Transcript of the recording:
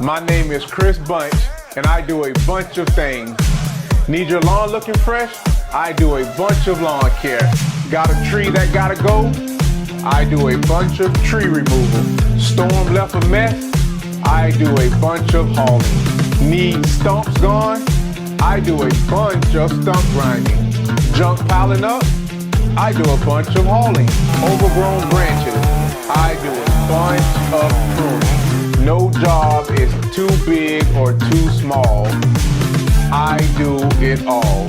My name is Chris Bunch, and I do a bunch of things. Need your lawn looking fresh? I do a bunch of lawn care. Got a tree that gotta go? I do a bunch of tree removal. Storm left a mess? I do a bunch of hauling. Need stumps gone? I do a bunch of stump grinding. Junk piling up? I do a bunch of hauling. Overgrown branches? I do a bunch of pruning. No job is too big or too small. I do it all.